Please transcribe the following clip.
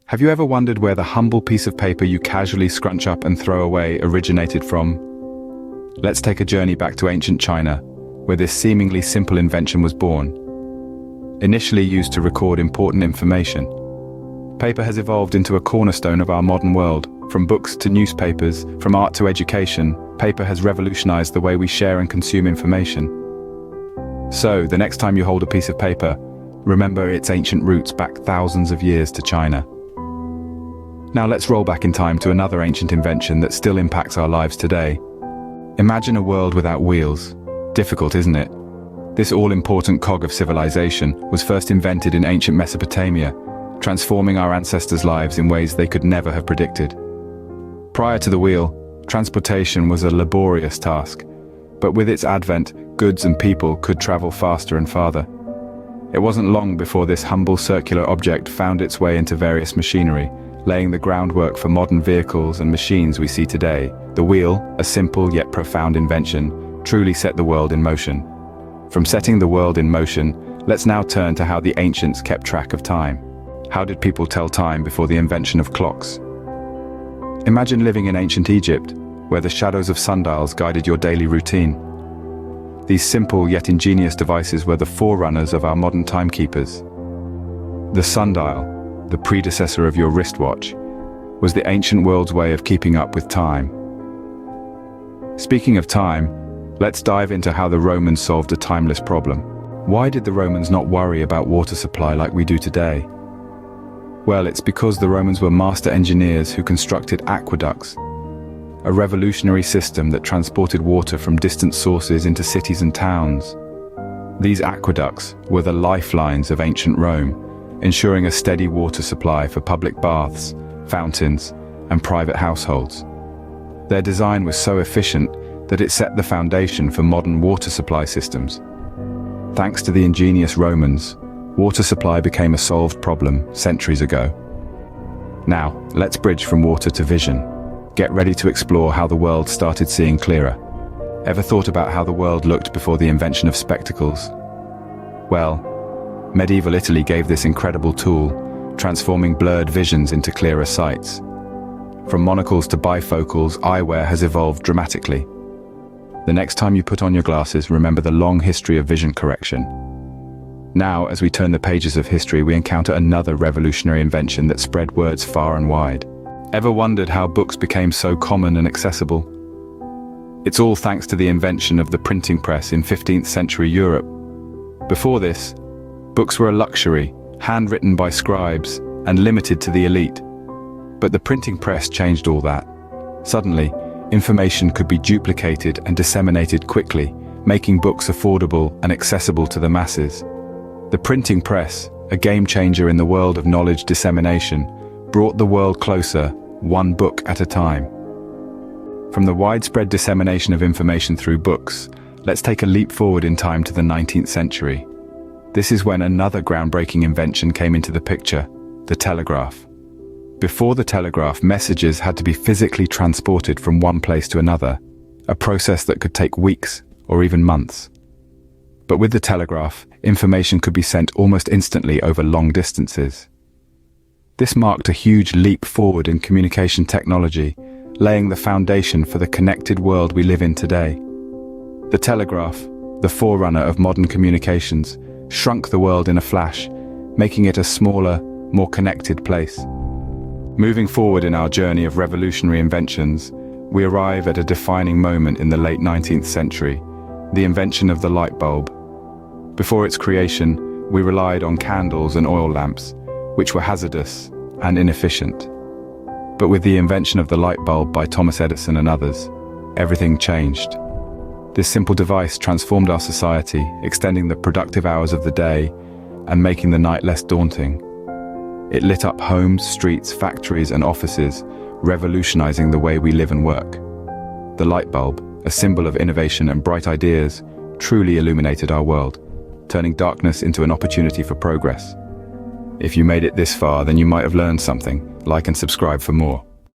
Have you ever wondered where the humble piece of paper you casually scrunch up and throw away originated from? Let's take a journey back to ancient China, where this seemingly simple invention was born. Initially used to record important information, paper has evolved into a cornerstone of our modern world. From books to newspapers, from art to education, paper has revolutionized the way we share and consume information. So, the next time you hold a piece of paper, remember its ancient roots back thousands of years to China. Now let's roll back in time to another ancient invention that still impacts our lives today. Imagine a world without wheels. Difficult, isn't it? This all-important cog of civilization was first invented in ancient Mesopotamia, transforming our ancestors' lives in ways they could never have predicted. Prior to the wheel, transportation was a laborious task, but with its advent, goods and people could travel faster and farther. It wasn't long before this humble circular object found its way into various machinery, laying the groundwork for modern vehicles and machines we see today. The wheel, a simple yet profound invention, truly set the world in motion. From setting the world in motion, let's now turn to how the ancients kept track of time. How did people tell time before the invention of clocks? Imagine living in ancient Egypt, where the shadows of sundials guided your daily routine. These simple yet ingenious devices were the forerunners of our modern timekeepers. The sundial, the predecessor of your wristwatch, was the ancient world's way of keeping up with time. Speaking of time, let's dive into how the Romans solved a timeless problem. Why did the Romans not worry about water supply like we do today? Well, it's because the Romans were master engineers who constructed aqueducts, a revolutionary system that transported water from distant sources into cities and towns. These aqueducts were the lifelines of ancient Rome, ensuring a steady water supply for public baths, fountains, and private households. Their design was so efficient that it set the foundation for modern water supply systems. Thanks to the ingenious Romans, water supply became a solved problem centuries ago. Now, let's bridge from water to vision. Get ready to explore how the world started seeing clearer. Ever thought about how the world looked before the invention of spectacles? Well, medieval Italy gave this incredible tool, transforming blurred visions into clearer sights. From monocles to bifocals, eyewear has evolved dramatically. The next time you put on your glasses, remember the long history of vision correction. Now, as we turn the pages of history, we encounter another revolutionary invention that spread words far and wide. Ever wondered how books became so common and accessible? It's all thanks to the invention of the printing press in 15th century Europe. Before this, books were a luxury, handwritten by scribes, and limited to the elite. But the printing press changed all that. Suddenly, information could be duplicated and disseminated quickly, making books affordable and accessible to the masses. The printing press, a game changer in the world of knowledge dissemination, brought the world closer, one book at a time. From the widespread dissemination of information through books, let's take a leap forward in time to the 19th century. This is when another groundbreaking invention came into the picture, the telegraph. Before the telegraph, messages had to be physically transported from one place to another, a process that could take weeks or even months. But with the telegraph, information could be sent almost instantly over long distances. This marked a huge leap forward in communication technology, laying the foundation for the connected world we live in today. The telegraph, the forerunner of modern communications, shrunk the world in a flash, making it a smaller, more connected place. Moving forward in our journey of revolutionary inventions, we arrive at a defining moment in the late 19th century, the invention of the light bulb. Before its creation, we relied on candles and oil lamps, which were hazardous and inefficient. But with the invention of the light bulb by Thomas Edison and others, everything changed. This simple device transformed our society, extending the productive hours of the day and making the night less daunting. It lit up homes, streets, factories, and offices, revolutionizing the way we live and work. The light bulb, a symbol of innovation and bright ideas, truly illuminated our world, turning darkness into an opportunity for progress. If you made it this far, then you might have learned something. Like and subscribe for more.